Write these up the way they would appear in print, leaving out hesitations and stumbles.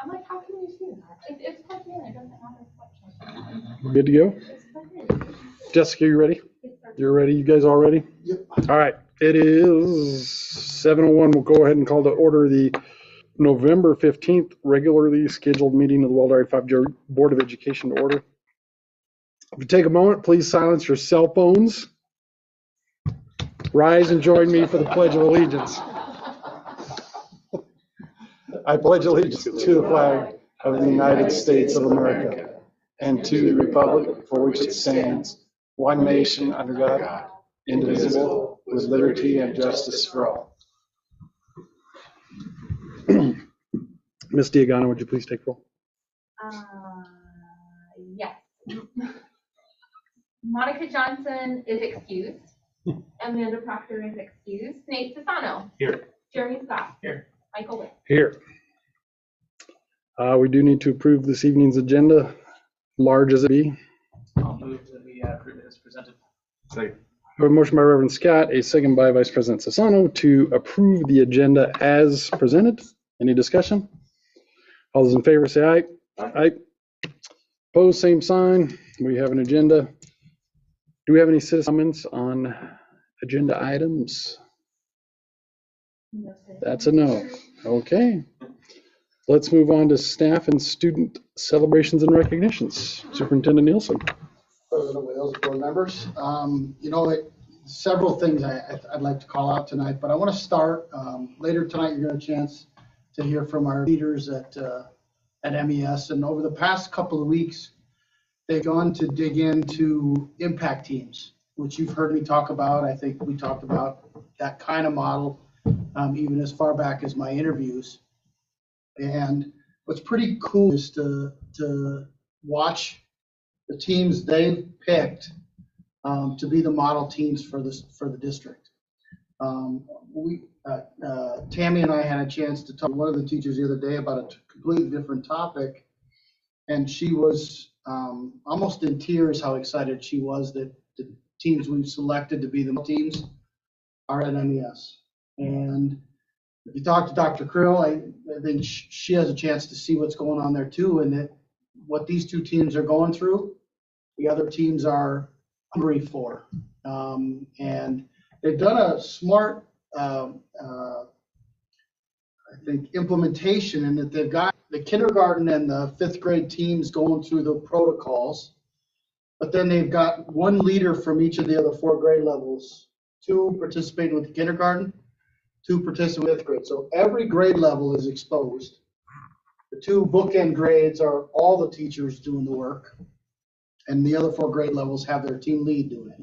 I'm like, how can you do that? It's plugged in. It doesn't have a reflection. We're good to go? It's plugged in. Jessica, you ready? You're ready? You guys all ready? Yep. All right. It is 7:01. We'll go ahead and call to order the November 15th regularly scheduled meeting of the Waldo 5 Board of Education to order. If you take a moment, please silence your cell phones. Rise and join me for the Pledge of Allegiance. I pledge allegiance to the flag of the United States of America and to the republic for which it stands, one nation under God, indivisible, with liberty and justice for all. Ms. Diagano, would you please take roll? Yes. Monica Johnson is excused. Amanda Proctor is excused. Nate Sassano. Here. Jeremy Scott. Here. Michael Witt. Here. We do need to approve this evening's agenda, large as it be. I'll move that we approve it as presented. Second. I have a motion by Reverend Scott, a second by Vice President Sassano to approve the agenda as presented. Any discussion? All those in favor say aye. Aye. Opposed, same sign. We have an agenda. Do we have any citizen comments on agenda items? No, sir. That's a no. Okay. Let's move on to staff and student celebrations and recognitions. Superintendent Nielsen. President Wales, board members. Several things I'd like to call out tonight, but I want to start later tonight. You're going to have a chance to hear from our leaders at MES, and over the past couple of weeks, they've gone to dig into impact teams, which you've heard me talk about. I think we talked about that kind of model even as far back as my interviews. And what's pretty cool is to watch the teams they've picked to be the model teams for the district. Tammy and I had a chance to talk to one of the teachers the other day about a completely different topic, and she was almost in tears how excited she was that the teams we've selected to be the teams are at MES. And if you talk to Dr. Krill, I think she has a chance to see what's going on there too, and that what these two teams are going through, the other teams are hungry for. And they've done a smart, I think, implementation in that they've got the kindergarten and the fifth grade teams going through the protocols, but then they've got one leader from each of the other 4 grade levels, 2 participating with the kindergarten, 2 participating with fifth grade. So every grade level is exposed. The 2 bookend grades are all the teachers doing the work, and the other 4 grade levels have their team lead doing it.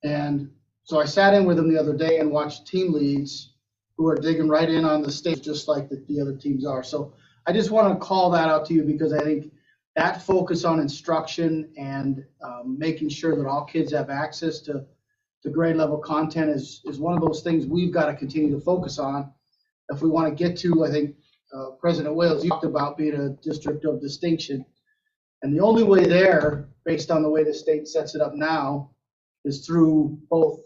And so I sat in with them the other day and watched team leads who are digging right in on the stage just like the other teams are. So I just want to call that out to you because I think that focus on instruction and making sure that all kids have access to grade level content is one of those things we've got to continue to focus on if we want to get to, I think, President Wales, you talked about being a district of distinction. And the only way there, based on the way the state sets it up now, is through both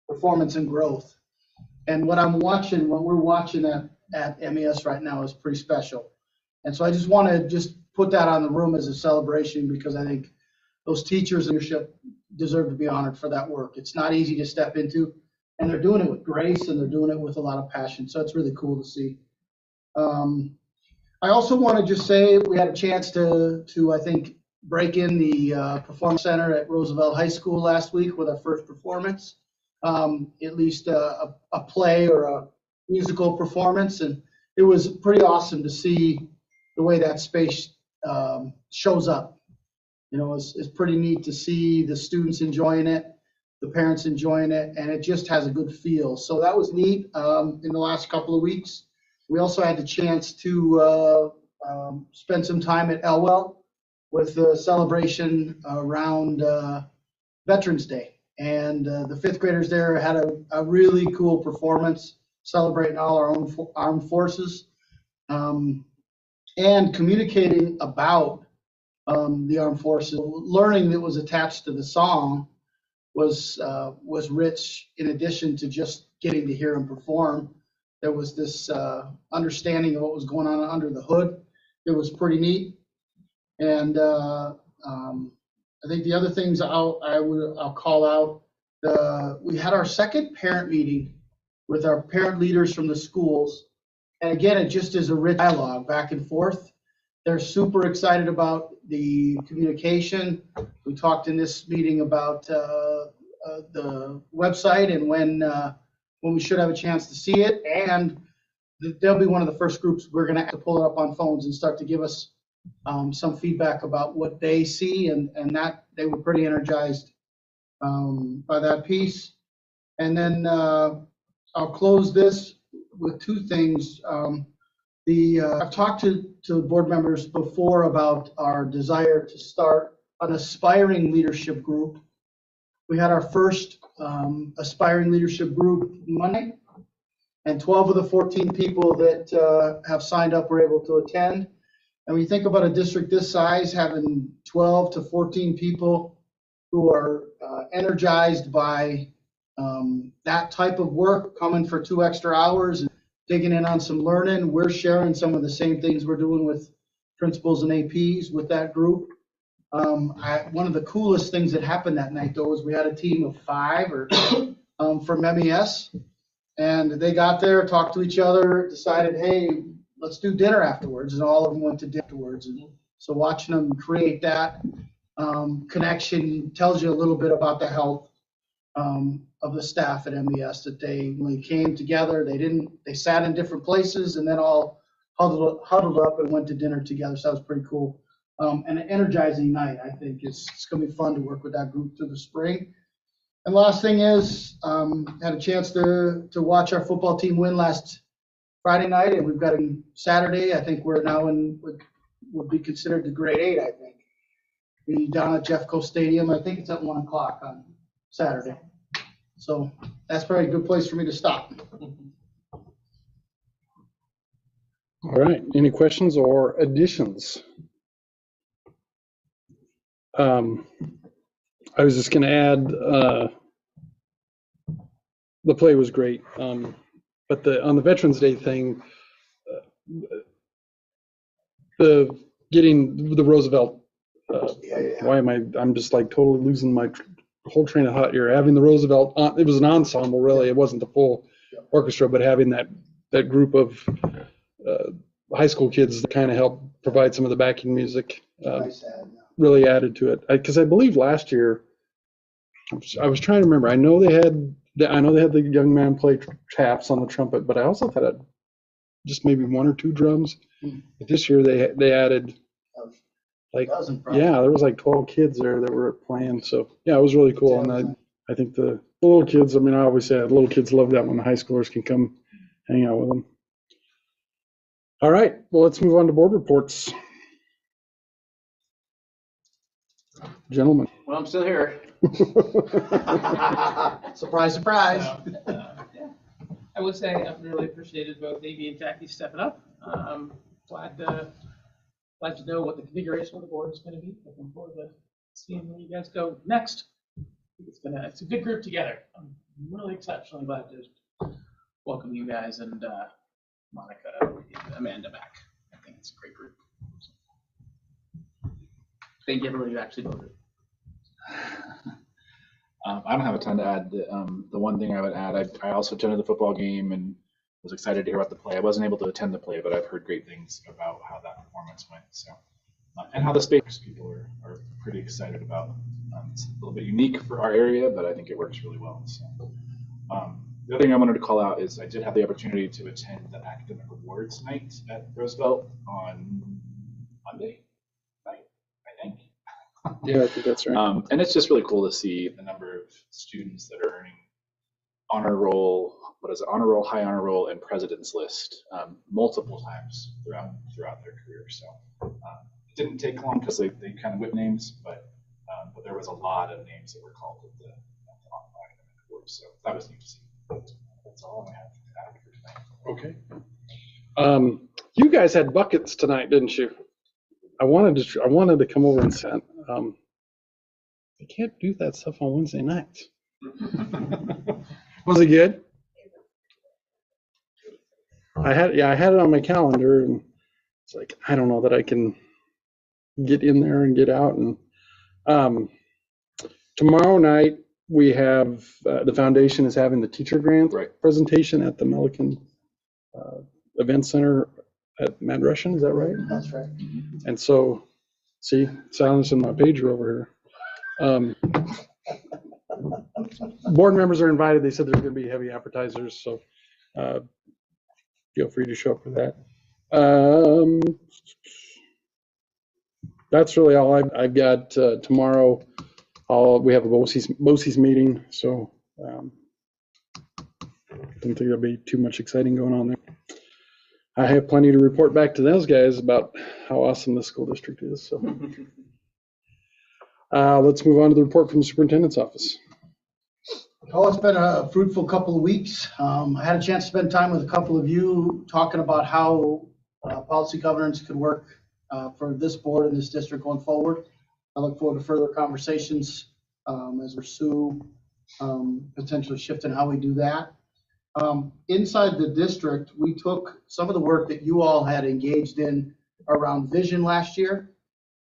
performance and growth. And what we're watching at MES right now is pretty special. And so I just want to put that on the room as a celebration because I think those teachers and leadership deserve to be honored for that work. It's not easy to step into, and they're doing it with grace and they're doing it with a lot of passion. So it's really cool to see. I also want to just say we had a chance to I think, break in the Performance Center at Roosevelt High School last week with our first performance, at least a play or a musical performance. And it was pretty awesome to see the way that space shows up. You know, it's pretty neat to see the students enjoying it, the parents enjoying it, and it just has a good feel. So that was neat in the last couple of weeks. We also had the chance to spend some time at Elwell with the celebration around Veterans Day. And the fifth graders there had a really cool performance celebrating all our own armed forces and communicating about the armed forces. Learning that was attached to the song was rich. In addition to just getting to hear them perform, there was this understanding of what was going on under the hood. it was pretty neat. And I think the other things I'll call out, we had our second parent meeting with our parent leaders from the schools. And again, it just is a rich dialogue back and forth. They're super excited about the communication. We talked in this meeting about the website and when we should have a chance to see it. And they'll be one of the first groups we're going to have to pull it up on phones and start to give us some feedback about what they see, and that they were pretty energized by that piece. And then I'll close this with two things. I've talked to board members before about our desire to start an aspiring leadership group. We had our first aspiring leadership group Monday, and 12 of the 14 people that have signed up were able to attend. And when you think about a district this size, having 12 to 14 people who are energized by that type of work, coming for 2 extra hours and digging in on some learning, we're sharing some of the same things we're doing with principals and APs with that group. One of the coolest things that happened that night, though, was we had a team of 5 from MES, and they got there, talked to each other, decided, hey, let's do dinner afterwards, and all of them went to dinner afterwards. And so watching them create that connection tells you a little bit about the health of the staff at MES, that when they came together, they sat in different places and then all huddled up and went to dinner together. So that was pretty cool. And an energizing night. I think it's going to be fun to work with that group through the spring. And last thing is, had a chance to watch our football team win last Friday night, and we've got a Saturday. I think we're now would be considered the grade 8, I think. Be down at Jeffco Stadium. I think it's at 1 o'clock on Saturday. So that's probably a good place for me to stop. All right, any questions or additions? I was just going to add, the play was great, but on the Veterans Day thing, getting the Roosevelt, why am I'm just like totally losing my whole train of thought here. Having the Roosevelt, it was an ensemble really, it wasn't the full orchestra, but having that group of high school kids that kind of helped provide some of the backing music really added to it. Because I believe last year, I was trying to remember. I know they had the young man play taps on the trumpet, but I also thought it just maybe 1 or 2 drums. But this year they added like there was like 12 kids there that were playing. So yeah, it was really cool. And I think the little kids. I mean, I always say that little kids love that when the high schoolers can come hang out with them. All right, well, let's move on to board reports. Gentlemen. Well, I'm still here. Surprise, surprise. Yeah. I would say I've really appreciated both Davey and Jackie stepping up. Glad to know what the configuration of the board is going to be. Looking forward to seeing where you guys go next. It's a good group together. I'm really exceptionally glad to welcome you guys and Monica and Amanda back. I think it's a great group. Thank you, everybody who actually voted. I don't have a ton to add. The one thing I would add, I also attended the football game and was excited to hear about the play. I wasn't able to attend the play, but I've heard great things about how that performance went. So, and how the space people are pretty excited about. It's a little bit unique for our area, but I think it works really well. So, the other thing I wanted to call out is I did have the opportunity to attend the academic awards night at Roosevelt on Monday night, I think. Yeah, I think that's right. And it's just really cool to see the number of students that are earning honor roll, high honor roll, and president's list multiple times throughout their career. So it didn't take long because they kind of whipped names, but there was a lot of names that were called at the academic awards. So that was neat to see. That's all I have to add for tonight. Okay. You guys had buckets tonight, didn't you? I wanted to come over and send. I can't do that stuff on Wednesday nights. Was it good? I had it on my calendar, and it's like, I don't know that I can get in there and get out. And tomorrow night, we have, the foundation is having the teacher grant Right. presentation at the Milliken Event Center at Mad Russian, is that right? That's right. And so, see, silence in my pager over here. Board members are invited. They said there's going to be heavy appetizers, so feel free to show up for that. That's really all I've got. Tomorrow, we have a BOCES meeting, so don't think there'll be too much exciting going on there. I have plenty to report back to those guys about how awesome the school district is. So let's move on to the report from the superintendent's office. Oh, it's been a fruitful couple of weeks. I had a chance to spend time with a couple of you talking about how policy governance could work for this board and this district going forward. I look forward to further conversations as we pursue potentially shifting how we do that. Inside the district, we took some of the work that you all had engaged in around vision last year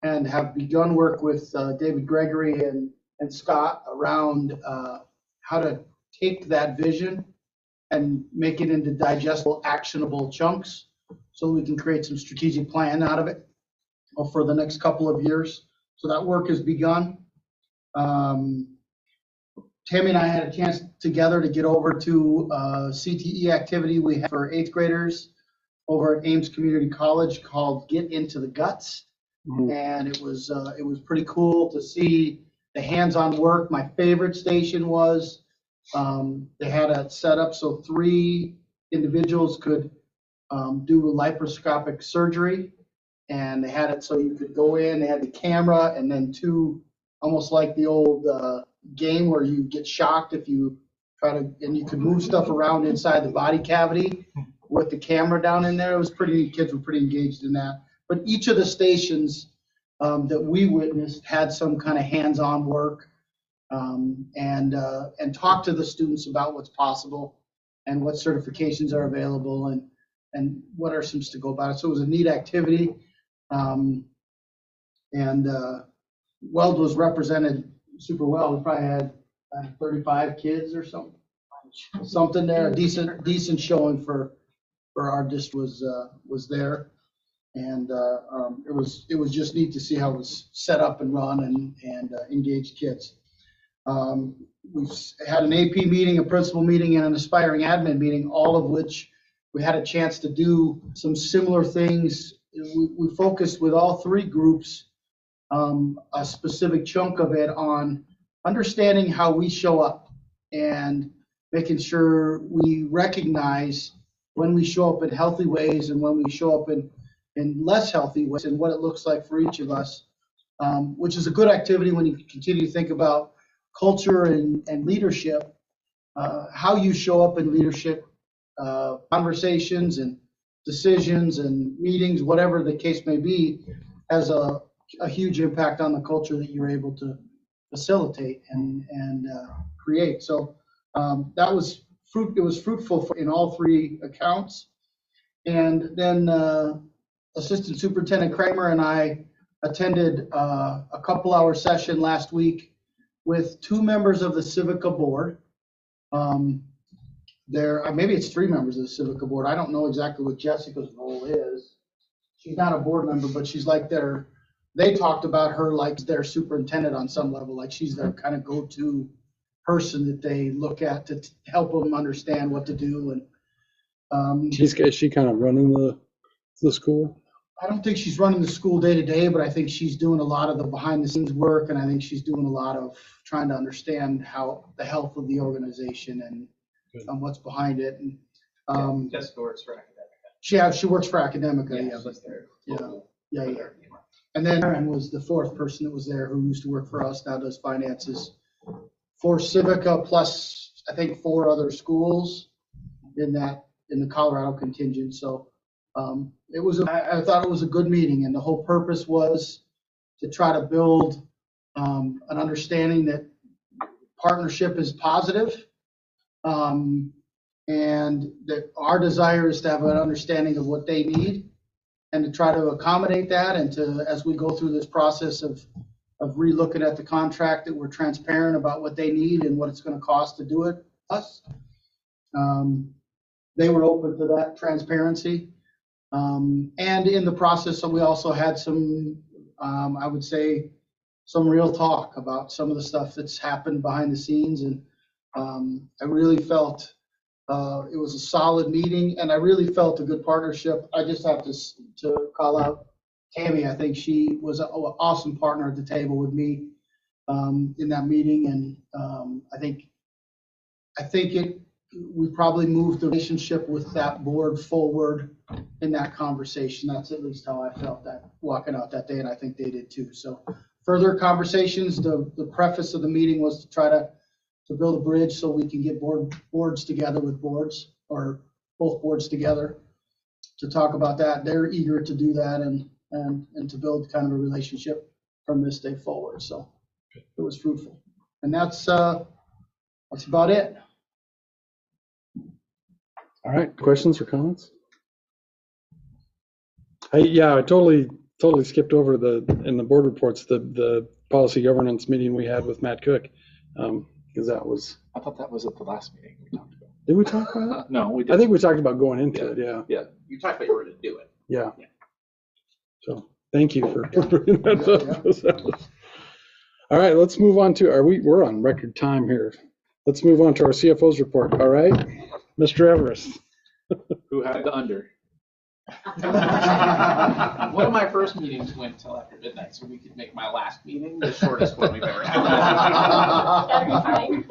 and have begun work with David Gregory and Scott around how to take that vision and make it into digestible, actionable chunks so we can create some strategic plan out of it for the next couple of years. So that work has begun. Tammy and I had a chance together to get over to CTE activity we have for 8th graders over at Ames Community College called Get Into the Guts. And it was pretty cool to see the hands-on work. My favorite station was they had it set up so 3 individuals could do a laparoscopic surgery, and they had it so you could go in. They had the camera and then 2, almost like the old game where you get shocked if you try to, and you could move stuff around inside the body cavity with the camera down in there. It was pretty, kids were pretty engaged in that. But each of the stations that we witnessed had some kind of hands-on work and talk to the students about what's possible and what certifications are available and what are some to go about it. So it was a neat activity. Weld was represented super well. We probably had 35 kids or something there. A decent showing for our district was there. And it was just neat to see how it was set up and run and engaged kids. We've had an AP meeting, a principal meeting, and an aspiring admin meeting, all of which we had a chance to do some similar things. We focused with all 3 groups, a specific chunk of it on understanding how we show up and making sure we recognize when we show up in healthy ways and when we show up in less healthy ways and what it looks like for each of us, which is a good activity when you continue to think about culture and leadership, how you show up in leadership, conversations and decisions and meetings, whatever the case may be, has a huge impact on the culture that you're able to facilitate and create. So that was it was fruitful in all 3 accounts. And then Assistant Superintendent Kramer and I attended a couple-hour session last week with 2 members of the Civica board. Maybe it's 3 members of the Civica board. I don't know exactly what Jessica's role is. She's not a board member, but she's like they talked about her like their superintendent on some level, like she's their kind of go-to person that they look at to help them understand what to do. And Is she kind of running the school? I don't think she's running the school day to day, but I think she's doing a lot of the behind the scenes work, and I think she's doing a lot of trying to understand how the health of the organization and what's behind it. And Jessica works for academic. She works for Academica. Yeah, she's there. Yeah. And then Aaron was the 4th person that was there who used to work for us, now does finances for Civica, plus I think 4 other schools in the Colorado contingent. So I thought it was a good meeting, and the whole purpose was to try to build an understanding that partnership is positive, and that our desire is to have an understanding of what they need to try to accommodate that and to, as we go through this process of relooking at the contract, that we're transparent about what they need and what it's going to cost to do it, us. They were open to that transparency. And in the process, we also had some, I would say, some real talk about some of the stuff that's happened behind the scenes. And I really felt it was a solid meeting, and I really felt a good partnership. I just have to call out Tammy. I think she was an awesome partner at the table with me in that meeting. And I think we probably moved the relationship with that board forward in that conversation. That's at least how I felt that walking out that day, and I think they did too. So further conversations, the preface of the meeting was to try to build a bridge so we can get boards together with boards, or both boards together to talk about that. They're eager to do that and to build kind of a relationship from this day forward. So it was fruitful. And that's about it. All right, questions or comments? I totally skipped over in the board reports, the policy governance meeting we had with Matt Cook. Because that was. I thought that was at the last meeting we talked about. Did we talk about it? No, we I didn't. think we talked about going into it, yeah. Yeah. You talked about you were going to do it. Yeah. Yeah. So thank you for bringing that up. All right, let's move on to we're on record time here. Let's move on to our CFO's report. All right, Mr. Everest. Who had the under? One of my first meetings went till after midnight, so we could make my last meeting the shortest one we've ever had. That'd be fine.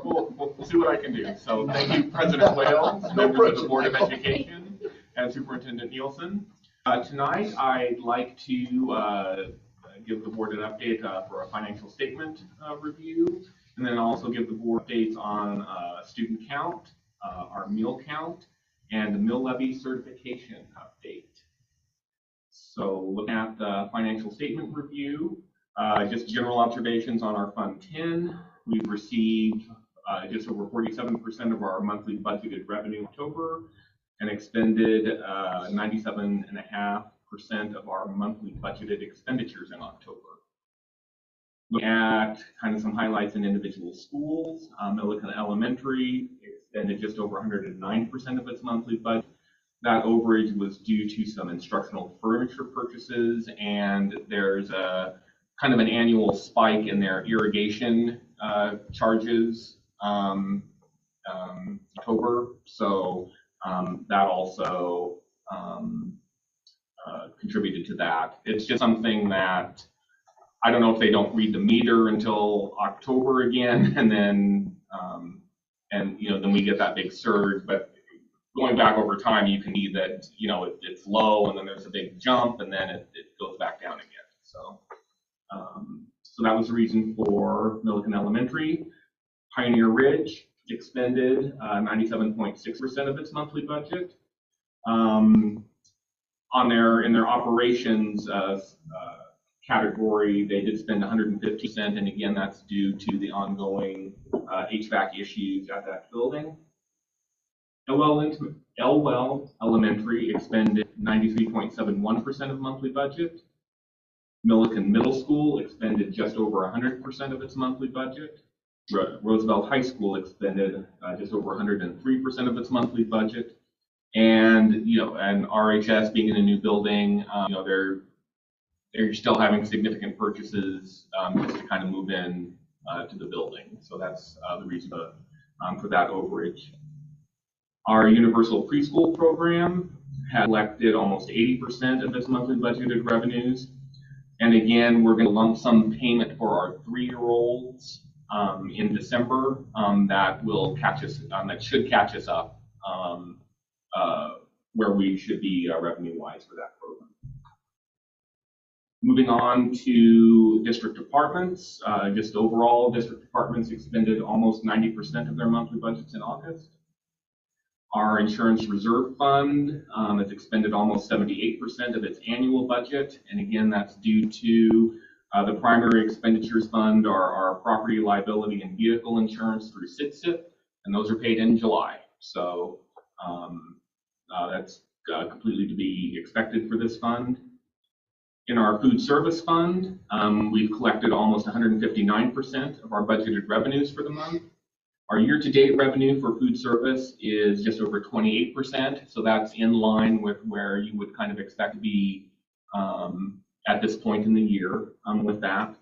We'll see what I can do. So thank you, President Wales, members of the Board of Education, and Superintendent Nielsen. Tonight, I'd like to give the board an update for a financial statement review, and then also give the board updates on student count, our meal count, and the mill levy certification update. So looking at the financial statement review, just general observations on our Fund 10. We've received just over 47% of our monthly budgeted revenue in October, and expended 97.5% of our monthly budgeted expenditures in October. Looking at kind of some highlights in individual schools, Millikan Elementary expended just over 109% of its monthly budget. That overage was due to some instructional furniture purchases, and there's a kind of an annual spike in their irrigation charges October. So that also contributed to that. It's just something that I don't know if they don't read the meter until October again, and then then we get that big surge. But going back over time, you can see that it's low, and then there's a big jump, and then it goes back down again. So that was the reason for Millikan Elementary. Pioneer Ridge expended 97.6% of its monthly budget. In their operations category, they did spend 150%, and again, that's due to the ongoing HVAC issues at that building. Elwell Elementary expended 93.71% of monthly budget. Millikan Middle School expended just over 100% of its monthly budget. Roosevelt High School expended just over 103% of its monthly budget. And and RHS being in a new building, they're still having significant purchases just to kind of move in to the building. So that's the reason for that overage. Our universal preschool program had collected almost 80% of its monthly budgeted revenues. And again, we're going to lump sum payment for our 3-year-olds in December. That will catch us. That should catch us up where we should be revenue-wise for that program. Moving on to district departments, just overall, district departments expended almost 90% of their monthly budgets in August. Our insurance reserve fund has expended almost 78% of its annual budget, and again, that's due to the primary expenditures fund, our property, liability, and vehicle insurance through SIDSIP, and those are paid in July. So that's completely to be expected for this fund. In our food service fund, we've collected almost 159% of our budgeted revenues for the month. Our year-to-date revenue for food service is just over 28%, so that's in line with where you would kind of expect to be at this point in the year with that.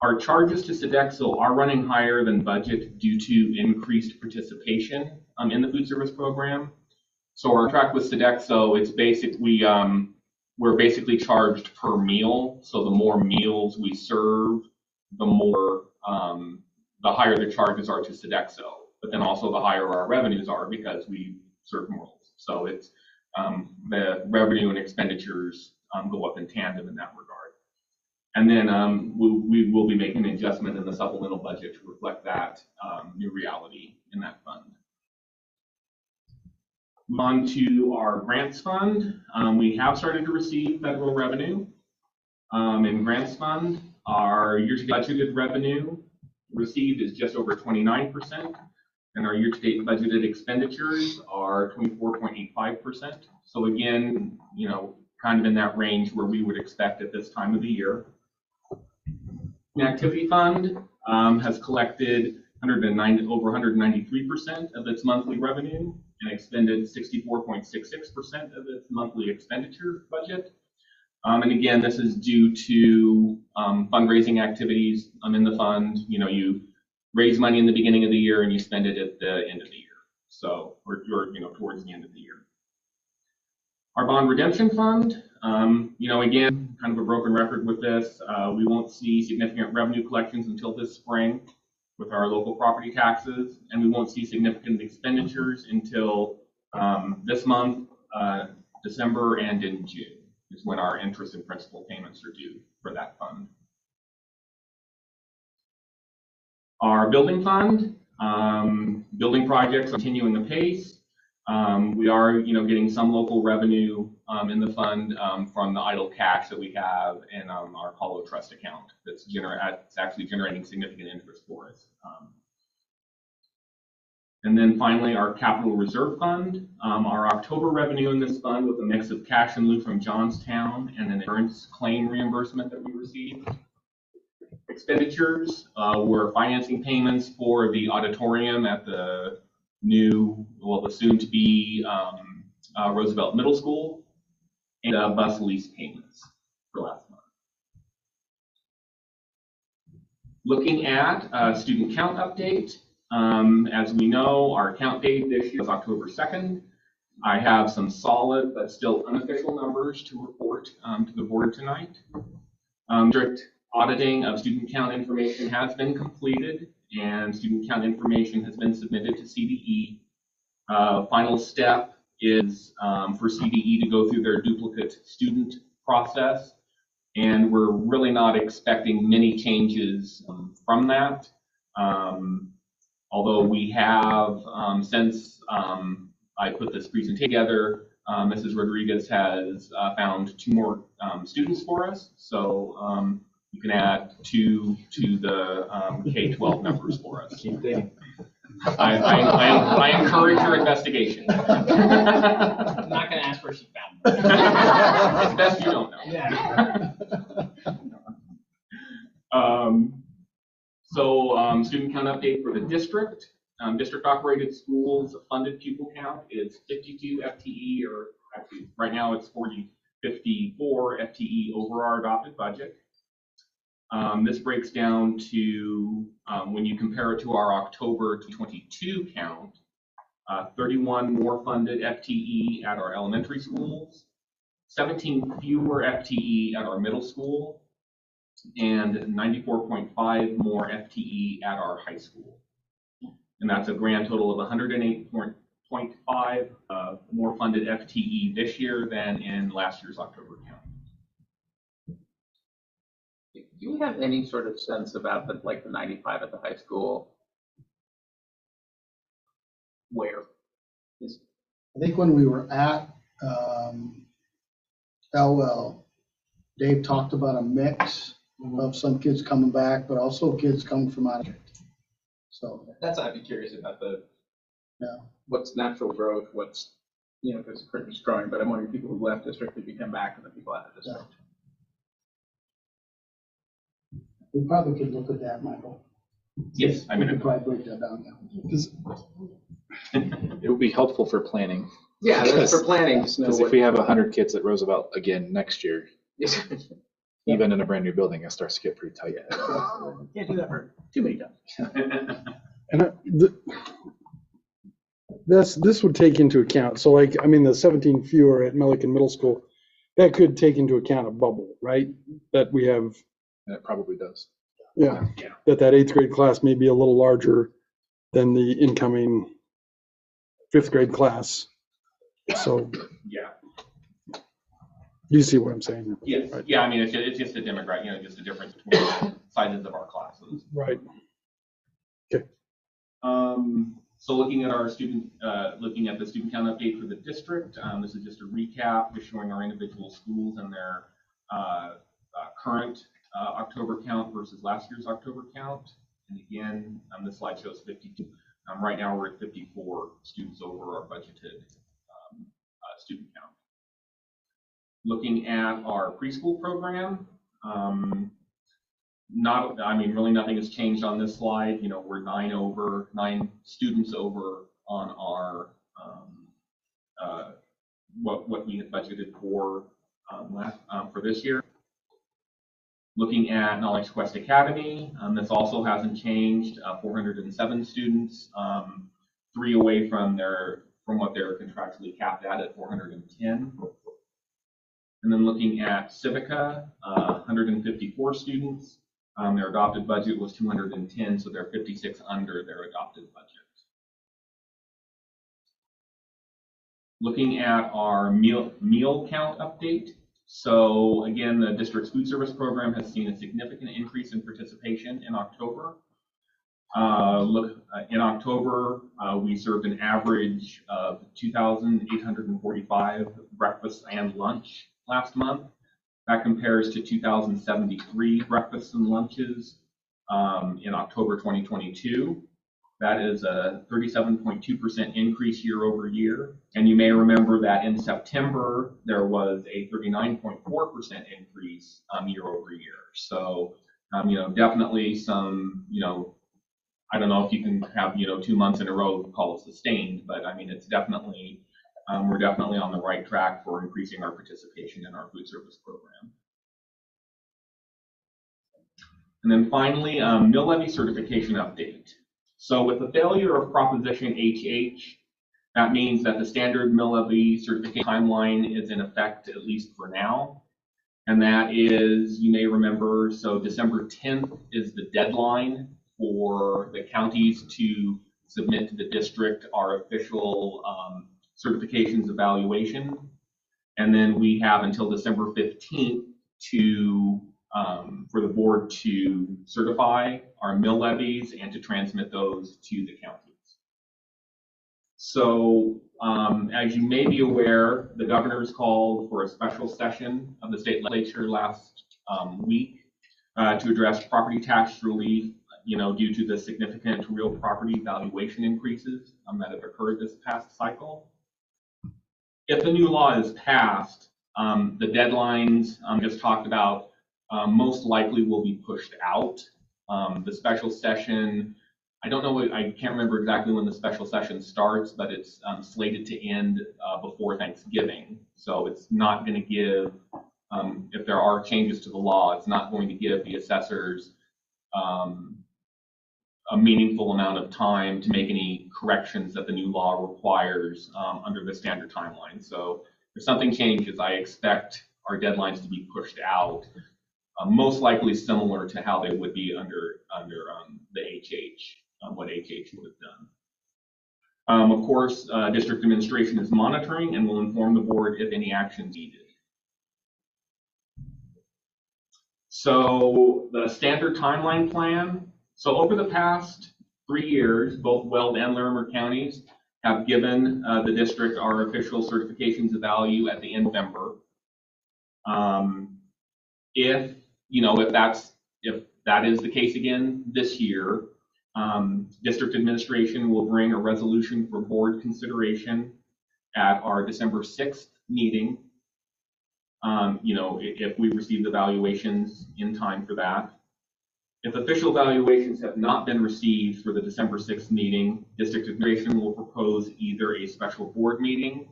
Our charges to Sodexo are running higher than budget due to increased participation in the food service program. So our contract with Sodexo, it's basically we're basically charged per meal. So the more meals we serve, the more the higher the charges are to Sodexo. But then also the higher our revenues are because we serve more meals. So it's the revenue and expenditures go up in tandem in that regard. And then we will be making an adjustment in the supplemental budget to reflect that new reality in that fund. On to our grants fund. We have started to receive federal revenue. In grants fund, our year-to-date budgeted revenue received is just over 29%, and our year-to-date budgeted expenditures are 24.85%. So again, you know, kind of in that range where we would expect at this time of the year. The activity fund has collected over 193% of its monthly revenue and expended 64.66% of its monthly expenditure budget. And again, this is due to fundraising activities in the fund. You know, you raise money in the beginning of the year and you spend it at the end of the year. So, or you know, towards the end of the year. Our bond redemption fund, you know, again, kind of a broken record with this. We won't see significant revenue collections until this spring with our local property taxes, and we won't see significant expenditures until this month, December, and in June is when our interest and principal payments are due for that fund. Our building fund, building projects are continuing apace. We are, you know, getting some local revenue in the fund from the idle cash that we have in our Hollow Trust account. That's actually generating significant interest for us. And then finally, our capital reserve fund. Our October revenue in this fund was a mix of cash in lieu from Johnstown and an insurance claim reimbursement that we received. Expenditures were financing payments for the auditorium at the new, well, the soon-to-be Roosevelt Middle School, and bus lease payments for last month. Looking at student count update, as we know, our count date this year is October 2nd. I have some solid but still unofficial numbers to report to the board tonight. District auditing of student count information has been completed, and student count information has been submitted to CDE. Final step is for CDE to go through their duplicate student process, and we're really not expecting many changes from that. Although we have, since I put this presentation together, Mrs. Rodriguez has found 2 more students for us, so you can add 2 to the K-12 numbers for us. Keep digging. I encourage your investigation. I'm not going to ask where she found it. It's best you don't know. Yeah. Student count update for the district. District operated schools funded pupil count is 52 FTE, or actually right now it's 54 FTE over our adopted budget. This breaks down to, when you compare it to our October 2022 count, 31 more funded FTE at our elementary schools, 17 fewer FTE at our middle school, and 94.5 more FTE at our high school. And that's a grand total of 108.5 more funded FTE this year than in last year's October count. Do you have any sort of sense about the 95 at the high school? Where is? I think when we were at Elwell, Dave talked about a mix of some kids coming back, but also kids coming from out of it. So That's I'd be curious about yeah. what's natural growth, what's you know, because Critten's growing, but I'm wondering people who left district, if you come back, and the people out of district. We probably could look at that, Michael. Yes, I We mean, could probably break that down now. It would be helpful for planning. Yeah, that's for planning. Because if we have 100 kids at Roosevelt again next year, even in a brand new building, it starts to get pretty tight. Can't do that for too many times. And this would take into account, so like, I mean, the 17 fewer at Milliken Middle School, that could take into account a bubble, right? That we have, And it probably does. yeah, Yeah. that 8th grade class may be a little larger than the incoming 5th grade class. So yeah. you see what I'm saying? Yes, Right. yeah, I mean, it's just a demographic, you know, just a difference between the sizes of our classes. Right. So looking at our looking at the student count update for the district, this is just a recap, just showing our individual schools and their current October count versus last year's October count. And again, this slide shows 52. Right now we're at 54 students over our budgeted student count. Looking at our preschool program, really nothing has changed on this slide. You know, we're 9 students over on our what we had budgeted for for this year. Looking at Knowledge Quest Academy, this also hasn't changed. 407 students, 3 away from what they're contractually capped at 410. And then looking at Civica, 154 students. Their adopted budget was 210, so they're 56 under their adopted budget. Looking at our meal count update. So again, the district's food service program has seen a significant increase in participation in October. In October, we served an average of 2,845 breakfast and lunch last month. That compares to 2,073 breakfasts and lunches in October 2022. That is a 37.2% increase year over year. And you may remember that in September, there was a 39.4% increase year over year. So, you know, definitely some, you know, I don't know if you can have, you know, 2 months in a row call it sustained, but I mean, it's definitely, we're definitely on the right track for increasing our participation in our food service program. And then finally, mill levy certification update. So with the failure of Proposition HH, that means that the standard mill levy certification timeline is in effect, at least for now. And that is, you may remember, so December 10th is the deadline for the counties to submit to the district our official certifications evaluation. And then we have until December 15th to for the board to certify our mill levies and to transmit those to the counties. So as you may be aware, the governor's called for a special session of the state legislature last week to address property tax relief, you know, due to the significant real property valuation increases that have occurred this past cycle. If the new law is passed, the deadlines just talked about most likely will be pushed out. The special session, I don't know, I can't remember exactly when the special session starts, but it's slated to end before Thanksgiving. So it's not going to give, if there are changes to the law, it's not going to give the assessors a meaningful amount of time to make any corrections that the new law requires under the standard timeline. So if something changes, I expect our deadlines to be pushed out, most likely similar to how they would be under the HH, what HH would have done. Of course, district administration is monitoring and will inform the board if any action needed. So the standard timeline plan. So over the past 3 years, both Weld and Larimer counties have given the district our official certifications of value at the end of November. If that is the case again this year, district administration will bring a resolution for board consideration at our December 6th meeting. If we receive the valuations in time for that. If official valuations have not been received for the December 6th meeting, district administration will propose either a special board meeting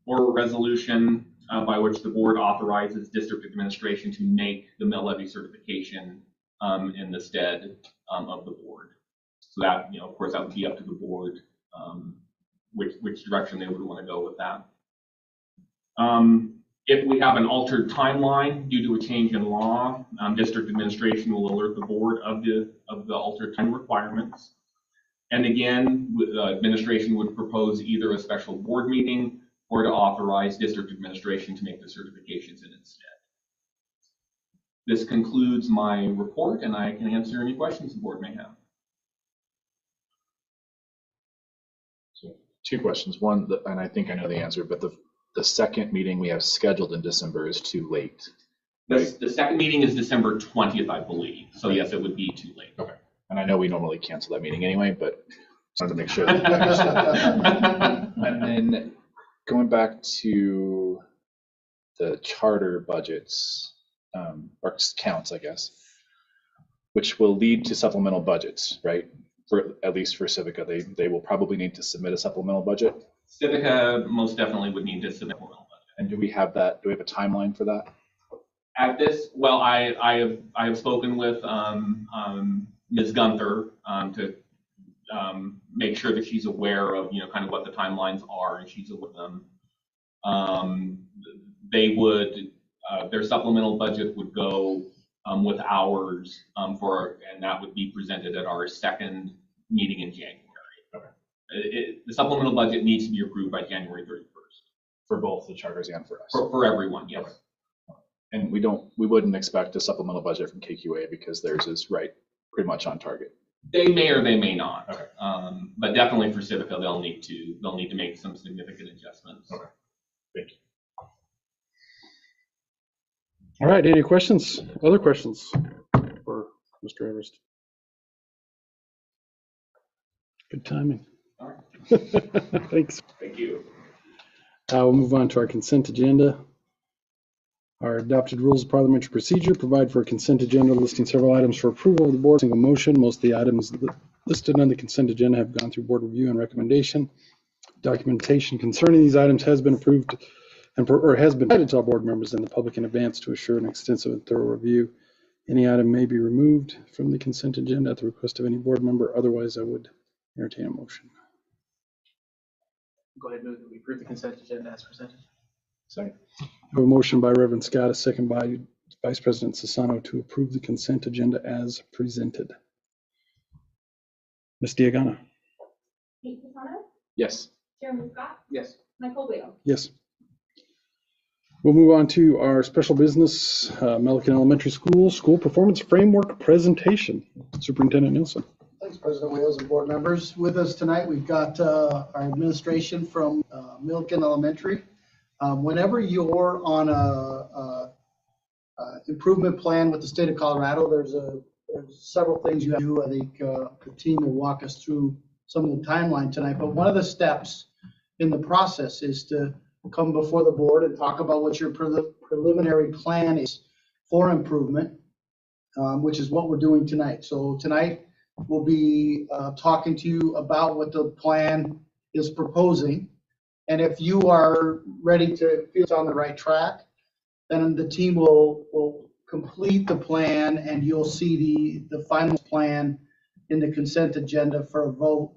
or a resolution by which the board authorizes district administration to make the mill levy certification in the stead of the board. So that, of course, that would be up to the board which direction they would want to go with that. If we have an altered timeline due to a change in law, district administration will alert the board of the altered time requirements. And again, administration would propose either a special board meeting or to authorize district administration to make the certifications in its stead. This concludes my report, and I can answer any questions the board may have. So 2 questions. One, and I think I know the answer, but the second meeting we have scheduled in December is too late. The second meeting is December 20th, I believe. So yes, it would be too late. Okay. And I know we normally cancel that meeting anyway, but just wanted to make sure. And then going back to the charter budgets, or counts, I guess, which will lead to supplemental budgets, right? At least for Civica, they will probably need to submit a supplemental budget. Civica most definitely would need to submit a supplemental budget. And do we have that? Do we have a timeline for that? At this, well, I have spoken with Ms. Gunther to make sure that she's aware of kind of what the timelines are, and she's aware of them. They would their supplemental budget would go with ours and that would be presented at our second meeting in January. Okay. The supplemental budget needs to be approved by January 31st. For both the charters and for us. For everyone, yes. Okay. And we wouldn't expect a supplemental budget from KQA because theirs is pretty much on target. They may or they may not. Okay. But definitely for Civica, they'll need to make some significant adjustments. Okay. Thank you. All right, any questions? Other questions for Mr. Everest? Good timing. All right. Thanks. Thank you. We'll move on to our consent agenda. Our adopted rules of parliamentary procedure provide for a consent agenda listing several items for approval of the board. Single motion. Most of the items listed on the consent agenda have gone through board review and recommendation. Documentation concerning these items has been approved or has been provided to all board members and the public in advance to assure an extensive and thorough review. Any item may be removed from the consent agenda at the request of any board member. Otherwise, I would entertain a motion. Go ahead and move that we approve the consent agenda as presented. Second. I have a motion by Reverend Scott, a second by Vice President Sassano to approve the consent agenda as presented. Ms. Diagana. Nate Fasano, Yes. Jeremy Scott, Yes. Michael Whale. Yes. We'll move on to our special business, Milliken Elementary School Performance Framework presentation. Superintendent Nielsen. Thanks, President Wales and board members. With us tonight, we've got our administration from Milliken Elementary. Whenever you're on a improvement plan with the state of Colorado, there's several things you have to do. I think the team will walk us through some of the timeline tonight, but one of the steps in the process is to come before the board and talk about what your preliminary plan is for improvement, which is what we're doing tonight. So tonight we'll be talking to you about what the plan is proposing. And if you are ready to feel it's on the right track, then the team will complete the plan and you'll see the final plan in the consent agenda for a vote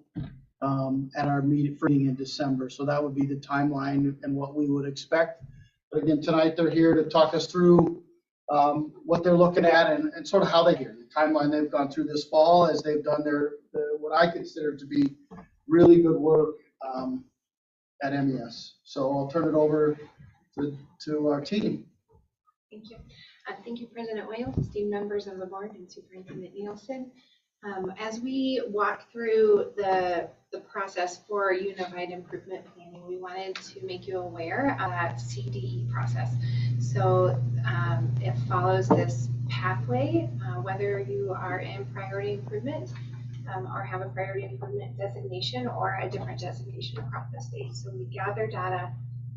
at our meeting in December. So that would be the timeline and what we would expect. But again, tonight they're here to talk us through what they're looking at and sort of how they hear the timeline they've gone through this fall as they've done their what I consider to be really good work at MES. So I'll turn it over to our team. Thank you. Thank you, President Wales, esteemed members of the board, and Superintendent Nielsen. As we walk through the process for Unified Improvement Planning, we wanted to make you aware of that CDE process. So it follows this pathway, whether you are in priority improvement, or have a priority improvement designation or a different designation across the state. So we gather data,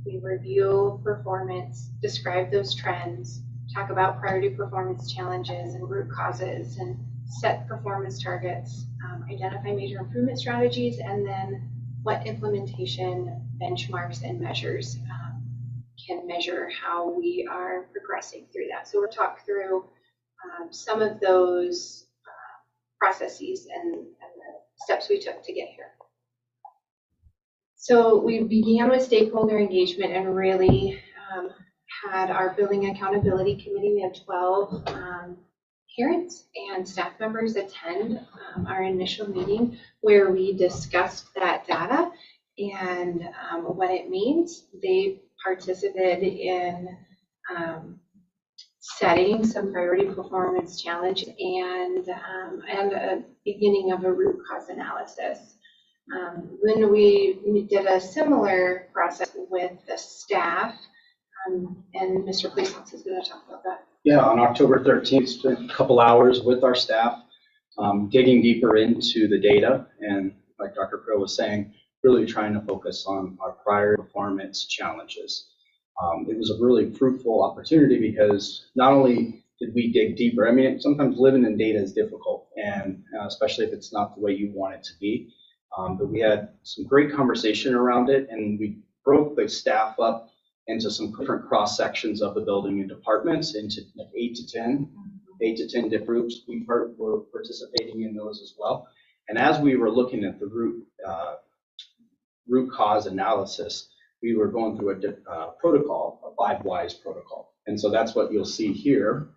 we review performance, describe those trends, talk about priority performance challenges and root causes, and set performance targets, identify major improvement strategies, and then what implementation benchmarks and measures can measure how we are progressing through that. So we'll talk through some of those processes and the steps we took to get here. So we began with stakeholder engagement and really had our building accountability committee. We have 12 parents and staff members attend our initial meeting where we discussed that data and what it means. They participated in setting some priority performance challenges and a beginning of a root cause analysis. When we did a similar process with the staff, and Mr. Plaisance is going to talk about that. Yeah, on October 13th, spent a couple hours with our staff, digging deeper into the data, and like Dr. Crow was saying, really trying to focus on our prior performance challenges. It was a really fruitful opportunity because not only did we dig deeper, I mean, sometimes living in data is difficult, and especially if it's not the way you want it to be, but we had some great conversation around it, and we broke the staff up into some different cross sections of the building and departments into like 8 to 10 different groups. We were participating in those as well. And as we were looking at the root cause analysis, we were going through a protocol, a 5 whys protocol. And so that's what you'll see here.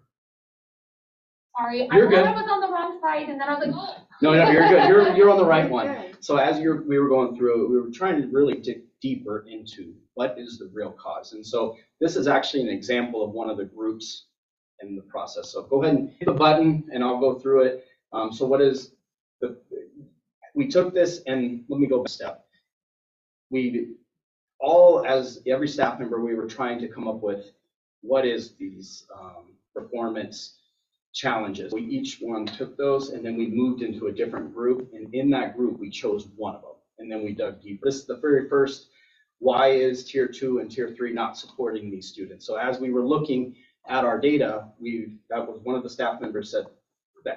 Sorry, You're I good. thought I was on the wrong side, and then I was like, oh. No, you're good. You're on the right one. So as we were going through it, we were trying to really dig deeper into what is the real cause. And so this is actually an example of one of the groups in the process. So go ahead and hit the button and I'll go through it. So what is we took this, and let me go back a step. As every staff member, we were trying to come up with what is these performance challenges. We each one took those, and then we moved into a different group, and in that group we chose one of them, and then we dug deeper. This is the very first. Why is tier 2 and tier 3 not supporting these students? So as we were looking at our data, that was one of the staff members said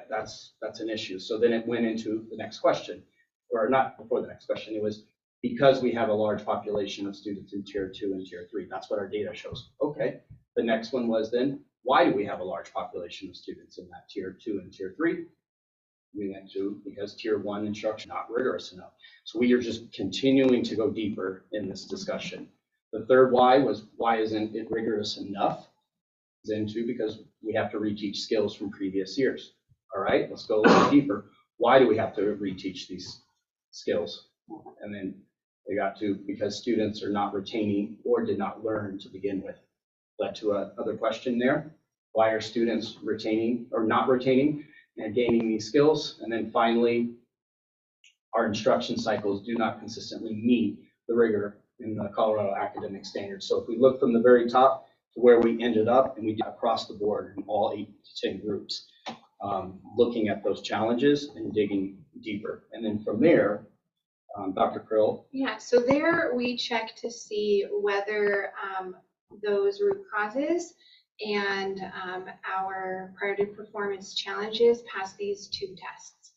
that's an issue. So then it went into the next question, or not before the next question. It was because we have a large population of students in tier 2 and tier 3. That's what our data shows. Okay. The next one was then, why do we have a large population of students in that tier 2 and tier 3? We went to because tier 1 instruction not rigorous enough. So we are just continuing to go deeper in this discussion. The third why was, why isn't it rigorous enough? Then 2, because we have to reteach skills from previous years. All right, let's go a little deeper. Why do we have to reteach these skills? And then they got to, because students are not retaining or did not learn to begin with. Led to another question there. Why are students retaining or not retaining and gaining these skills? And then finally, our instruction cycles do not consistently meet the rigor in the Colorado academic standards. So if we look from the very top to where we ended up, and we did across the board in all 8 to 10 groups, looking at those challenges and digging deeper. And then from there, Dr. Krill. Yeah, so there we check to see whether those root causes and our priority performance challenges pass these 2 tests.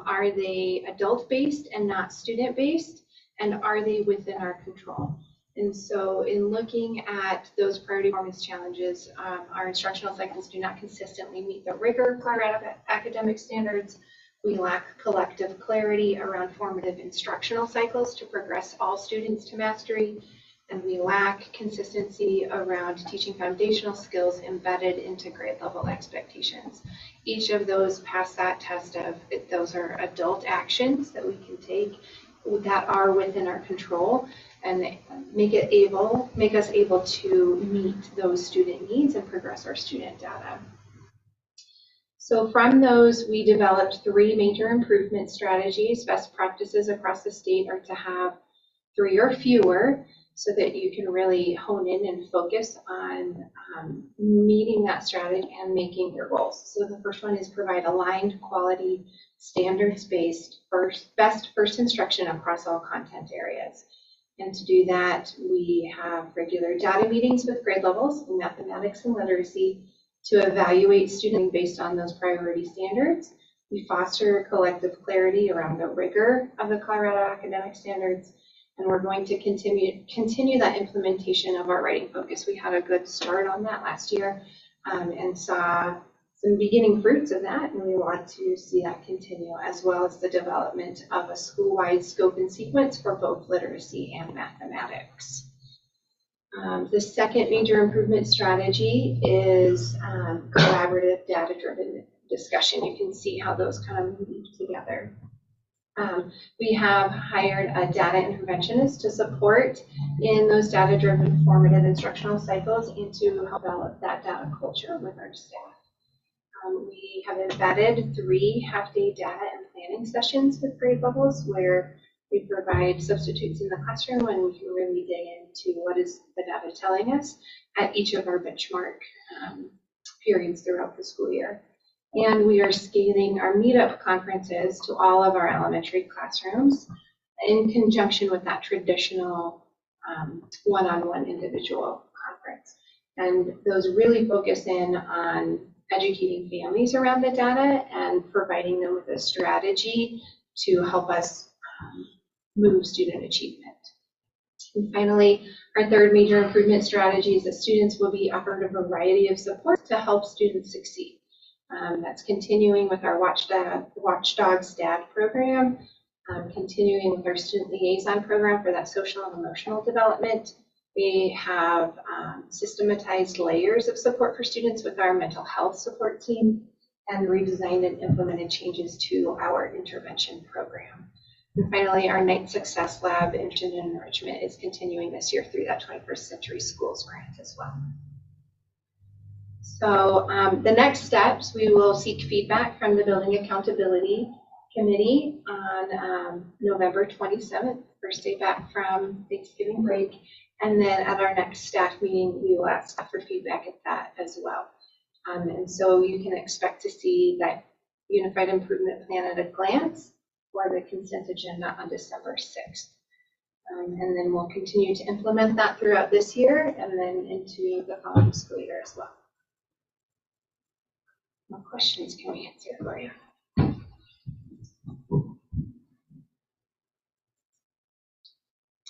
Are they adult-based and not student-based? And are they within our control? And so in looking at those priority performance challenges, our instructional cycles do not consistently meet the rigor of Colorado academic standards. We lack collective clarity around formative instructional cycles to progress all students to mastery. And we lack consistency around teaching foundational skills embedded into grade level expectations. Each of those pass that test of those are adult actions that we can take that are within our control and make us able to meet those student needs and progress our student data. So from those, we developed 3 major improvement strategies. Best practices across the state are to have 3 or fewer so that you can really hone in and focus on meeting that strategy and making your goals. So the first one is provide aligned, quality, standards-based best first instruction across all content areas. And to do that, we have regular data meetings with grade levels in mathematics and literacy to evaluate students based on those priority standards. We foster collective clarity around the rigor of the Colorado academic standards, and we're going to continue that implementation of our writing focus. We had a good start on that last year and saw some beginning fruits of that, and we want to see that continue, as well as the development of a school-wide scope and sequence for both literacy and mathematics. The second major improvement strategy is collaborative data-driven discussion. You can see how those kind of move together. We have hired a data interventionist to support in those data-driven formative instructional cycles and to help develop that data culture with our staff. We have embedded 3 half-day data and planning sessions with grade levels where we provide substitutes in the classroom and we can really dig into what is the data telling us at each of our benchmark periods throughout the school year. And we are scaling our meetup conferences to all of our elementary classrooms in conjunction with that traditional one-on-one individual conference. And those really focus in on educating families around the data and providing them with a strategy to help us move student achievement. And finally, our third major improvement strategy is that students will be offered a variety of support to help students succeed. That's continuing with our Watchdogs DAD program, continuing with our student liaison program for that social and emotional development. We have systematized layers of support for students with our mental health support team and redesigned and implemented changes to our intervention program. And finally, our Night Success Lab Intervention and Enrichment is continuing this year through that 21st Century Schools grant as well. So the next steps, we will seek feedback from the Building Accountability Committee on November 27th, first day back from Thanksgiving break. And then at our next staff meeting, we will ask for feedback at that as well. And so you can expect to see that Unified Improvement Plan at a glance or the consent agenda on December 6th. And then we'll continue to implement that throughout this year and then into the following school year as well. What questions can we answer for you?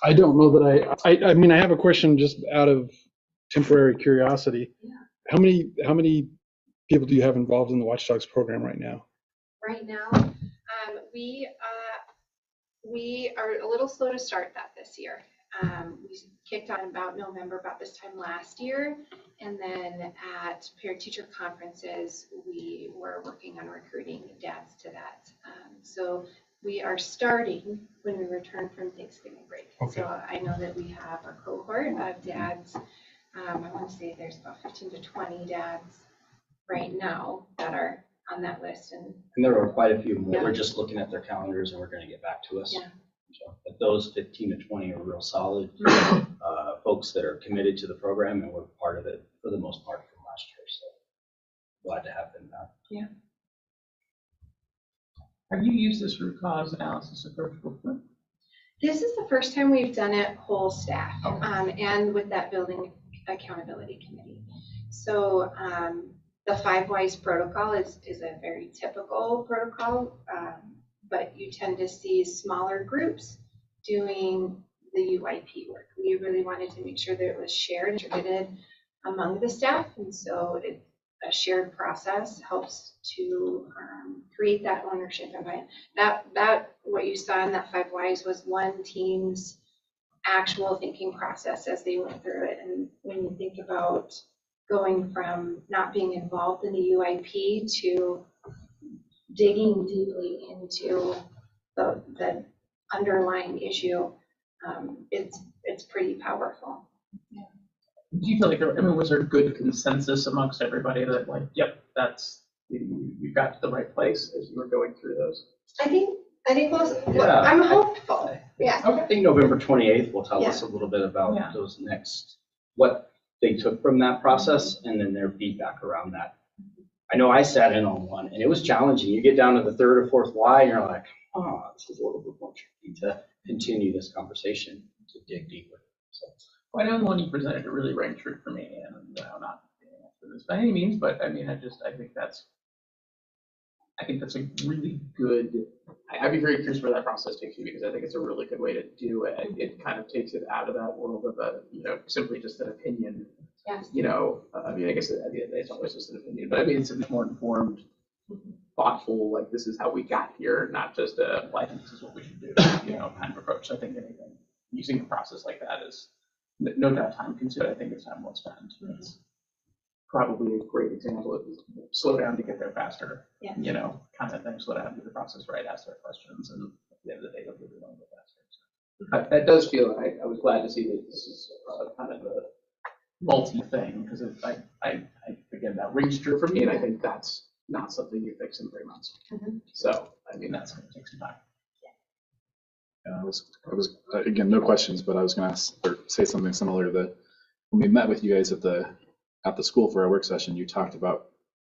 I don't know that I mean, I have a question just out of temporary curiosity. Yeah. How many people do you have involved in the Watchdogs program right now? Right now, we are a little slow to start that this year. We kicked on about November, about this time last year, and then at parent-teacher conferences, we were working on recruiting dads to that. So we are starting when we return from Thanksgiving break. Okay. So I know that we have a cohort of dads. I want to say there's about 15 to 20 dads right now that are on that list. And there are quite a few more. Yeah. We're just looking at their calendars and we're going to get back to us. Yeah. So, but those 15 to 20 are real solid folks that are committed to the program and we're part of it for the most part from last year. So glad to have them back. Yeah. Have you used this root cause analysis approach before? This is the first time we've done it whole staff, Okay. and with that Building Accountability Committee. So the 5 Whys protocol is a very typical protocol, but you tend to see smaller groups doing the UIP work. We really wanted to make sure that it was shared and distributed among the staff, and so a shared process helps to create that ownership of it. That what you saw in that 5 Whys was one team's actual thinking process as they went through it. And when you think about going from not being involved in the UIP to digging deeply into the underlying issue, it's pretty powerful. Yeah. Do you feel like was there good consensus amongst everybody that like, yep, you got to the right place as you were going through those? I think I think Yeah. I'm hopeful, yeah. I think November 28th will tell us a little bit Yeah. about those next, what they took from that process and then their feedback around that. I know I sat in on one and it was challenging. You get down to the third or fourth why and you're like, oh, this is a little bit more tricky to continue this conversation, to dig deeper. So, Well, I know the one you presented, it really rang true for me, and I'm not being an expert in this by any means, but I mean, I think that's a really good, I'd be very curious where that process takes you, because I think it's a really good way to do it. It kind of takes it out of that world of simply just an opinion. Yes. I mean, I guess it's always just an opinion, but I mean, it's a bit more informed, thoughtful, like this is how we got here, not just well, I think this is what we should do, kind of approach. So I think anything, using a process like that is no doubt time consuming. I think it's time well spent. It's probably a great example of slow down to get there faster. Yeah. Kind of thing, slow down, do the process right, ask their questions, and at the end of the day, hopefully we learn a bit faster. So, that does feel, I was glad to see that this is kind of a multi thing, because I again, that rings true for me, and I think that's not something you fix in 3 months. Mm-hmm. So, I mean, that's going to take some time. I was again, no questions, but I was going to say something similar that when we met with you guys at the school for our work session, you talked about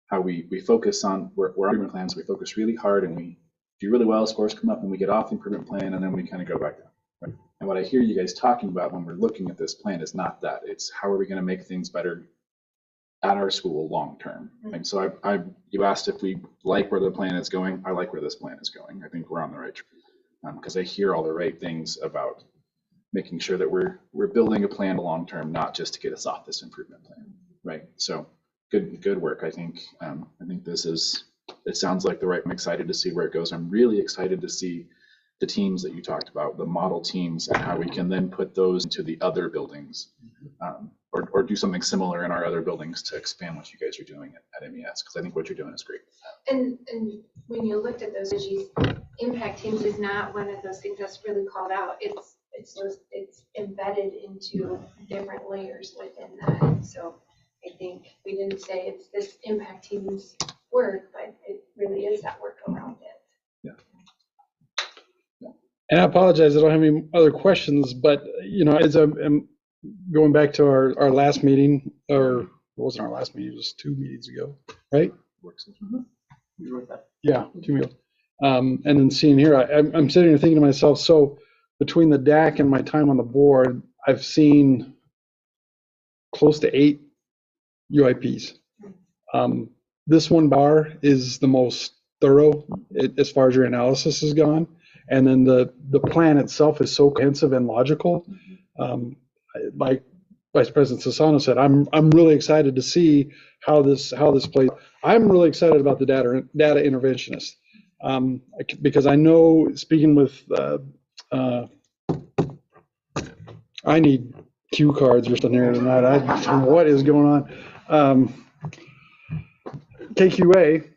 how we focus on, we're on improvement plans, we focus really hard and we do really well, scores come up and we get off the improvement plan and then we kind of go back down. Right? And what I hear you guys talking about when we're looking at this plan is not that, it's how are we going to make things better at our school long term. And so you asked if we like where the plan is going. I like where this plan is going. I think we're on the right track. Because I hear all the right things about making sure that we're building a plan long term, not just to get us off this improvement plan, right? So good work. I think it sounds like the right. I'm excited to see where it goes. I'm really excited to see the teams that you talked about, the model teams, and how we can then put those into the other buildings, or do something similar in our other buildings to expand what you guys are doing at MES. Because I think what you're doing is great. And when you looked at those issues, impact teams is not one of those things that's really called out. It's embedded into different layers within that. So I think we didn't say it's this impact team's work, but it really is that work around it. Yeah. And I apologize, I don't have any other questions, but as I'm going back to our last meeting, or it wasn't our last meeting, it was 2 meetings ago, right? Work session. Yeah, 2 meetings. And then seeing here, I'm sitting here thinking to myself, so between the DAC and my time on the board, I've seen close to 8 UIPs. This one bar is the most thorough as far as your analysis has gone. And then the plan itself is so comprehensive and logical. Like Vice President Sassano said, I'm really excited to see how this plays. I'm really excited about the data interventionist. Because I know, speaking with, I need cue cards or something here tonight. What is going on? KQA,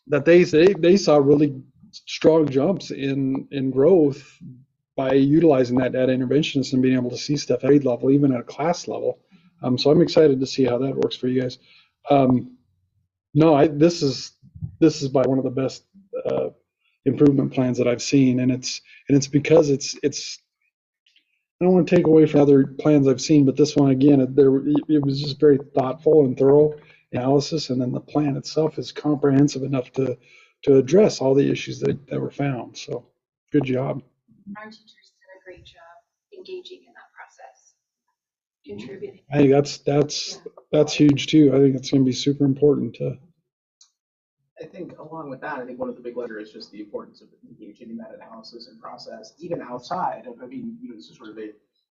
that they saw really strong jumps in growth by utilizing that data interventionist and being able to see stuff at grade level, even at a class level. So I'm excited to see how that works for you guys. This is by one of the best improvement plans that I've seen, and it's because it's I don't want to take away from other plans I've seen, but this one again, it was just very thoughtful and thorough analysis, and then the plan itself is comprehensive enough to address all the issues that were found. So good job. Our teachers did a great job engaging in that process, contributing. I think that's huge too. I think it's going to be super important to. I think along with that, I think one of the big letters is just the importance of engaging in that analysis and process, even outside of, this is sort of a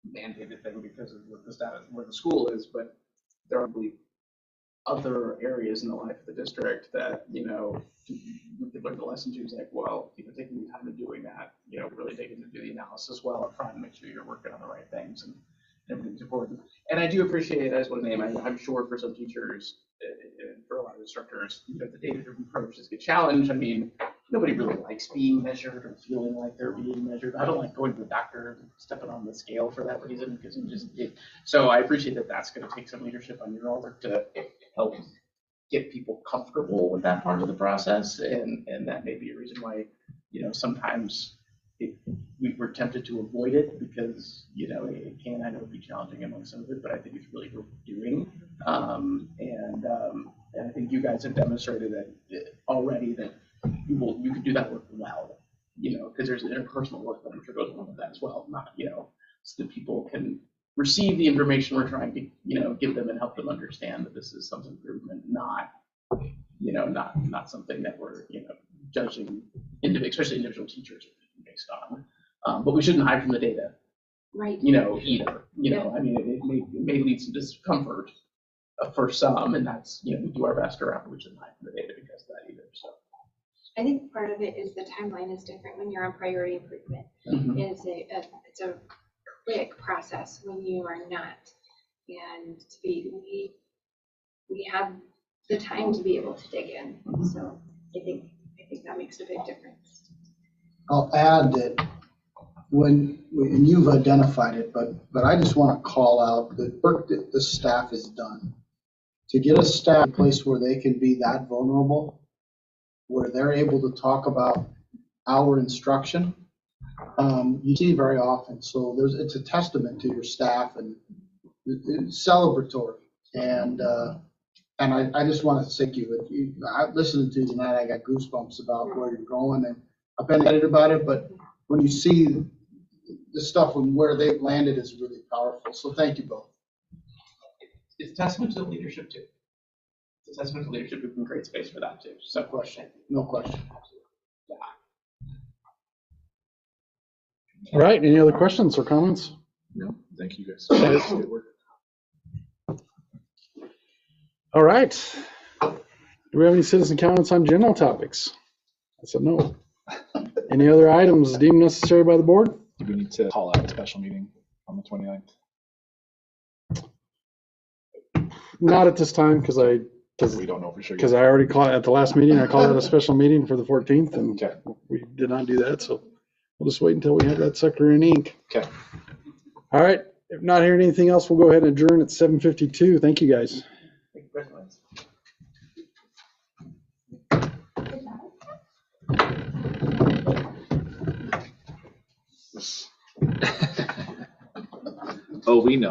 mandated thing because of what the status, where the school is, but there are probably other areas in the life of the district that, we could learn the lesson to. It's like, well, taking the time and doing that, really taking to do the analysis well up front and make sure you're working on the right things and everything's important. And I do appreciate, as what name, I'm sure for some teachers, and for a lot of instructors, the data-driven approach is a good challenge. Nobody really likes being measured or feeling like they're being measured. I don't like going to the doctor and stepping on the scale for that reason, because so I appreciate that that's going to take some leadership on your part to help get people comfortable with that part of the process, and that may be a reason why sometimes we're tempted to avoid it because, it can, I know, be challenging among some of it, but I think it's really worth doing. And I think you guys have demonstrated that already that you can do that work well, because there's interpersonal work that I'm sure goes along with that as well, not, so that people can receive the information we're trying to, give them and help them understand that this is something improvement, not something that we're, judging especially individual teachers based on. But we shouldn't hide from the data, Right. either. I mean, it may lead to discomfort for some, and that's, we do our best around, but we shouldn't hide from the data because of that either. So I think part of it is the timeline is different when you're on priority improvement. It's a quick process when you are not, and we have the time to be able to dig in. So I think that makes a big difference. I'll add that and you've identified it, but I just want to call out the work that the staff has done to get a staff in a place where they can be that vulnerable, where they're able to talk about our instruction. You see very often. So it's a testament to your staff and it's celebratory. And I just want to thank you. I listened to you tonight, I got goosebumps about where you're going, and I've been excited about it, but when you see the stuff and where they've landed is really powerful. So thank you both. it's a testament to the leadership too. It's a testament to leadership who can create space for that too. So No question. All right, any other questions or comments? No, thank you guys. Yes. Good work. All right. Do we have any citizen comments on general topics? I said no. Any other items deemed necessary by the board? Do we need to call out a special meeting on the 29th? Not at this time, because We don't know for sure. I already called at the last meeting, I called out a special meeting for the 14th, and Okay. we did not do that, so we'll just wait until we have that sucker in ink. Okay. All right, if not hearing anything else, we'll go ahead and adjourn at 7:52. Thank you, guys. thank you, President. Oh, we know.